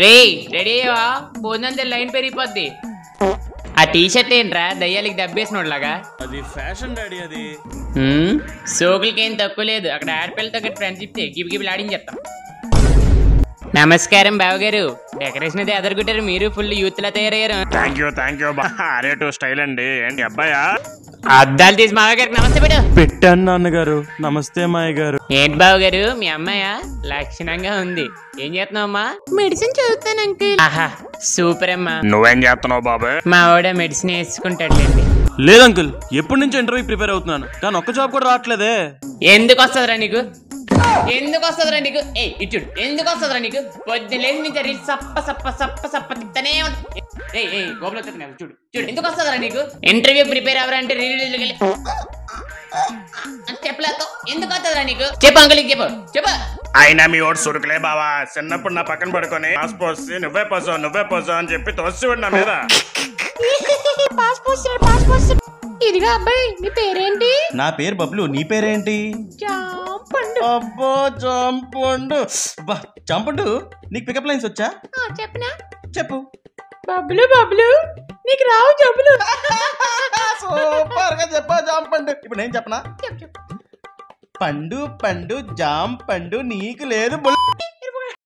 రే ready అయ్యవా? పోందంతే line పెరిగిపోద్ది. ఆ T shirt ఏంట్రా దయ్యాలకి దబ్బేసినోడ్లాగా? అది ఫ్యాషన్ డాడీ. అది సోకులకేం తక్కువ లేదు. అక్కడ ఆడపిల్లతో ఫ్రెండ్షిప్ గిబిగిబిలు ఆడించేస్తాం. నమస్కారం బావగారు. డెకరేషన్ అయితే ఎదరుగుంటారు. మీరు ఫుల్ యూత్ లా తయారయ్యారు. థ్యాంక్ యూ అరే టూ స్టైల్ అండి. ఏంటి అబ్బాయా? అద్దాలు తీసి మావగారికి నమస్తే పెట్టు. పెట్టాను నాన్నగారు. నమస్తే మాయ గారు. ఏంటి బావగారు మీ అమ్మాయా? లక్షణంగా ఉంది. ఏం చేస్తున్నావు అమ్మా? మెడిసిన్ చదువుతాను అంకుల్. ఆహా సూపర్ అమ్మా. నువ్వేం చేస్తున్నావు బాబు? మా వాడ మెడిసిన్ వేసుకుంటాడులేండి. లేదు అంకుల్, ఎప్పటి నుంచి ఇంటర్వ్యూ ప్రిపేర్ అవుతున్నాను, కానీ ఒక్క జాబ్ కూడా రావట్లేదే. ఎందుకు వస్తుందిరా నీకు? ఎందుకు వస్తుందిరా నీకు? ఏ ఇచ్చుడు ఎందుకు వస్తుందిరా నీకు? పొద్దున్న లేచి నుంచి రీల్స్ సప్ప సప్ప సప్ప సప్ప తిత్తనే గోపులో చూడు చూడు ఎందుకు వస్తుందిరా నీకు? ఇంటర్వ్యూ ప్రిపేర్ అవ్వరంటే రీల్ చెప్పలేదు. ఎందుకు వస్తుందిరా నీకు? చెప్పు అంకుల్ చెప్పు చెప్పు. అయినా మీ ఓటు సురుకులే బావా. చిన్నప్పుడు నా పక్కన పడుకొని నువ్వే పోసావు అని చెప్పి తోసివాడు నా మీద. ఇదిగా అబ్బాయి నీ పేరేంటి? నా పేరు బబ్లు. నీ పేరేంటి? అబ్బో జాంపండు. జాంపండు నీకు పికప్ లైన్స్ వచ్చా? చెప్పనా? చెప్పు. బబ్లు బబ్లు నీకు రావు జబ్బులు. సూపర్ గా చెప్పా జాంపండు. ఇప్పుడు నేను చెప్పనా? పండు పండు జాంపండు నీకు లేదు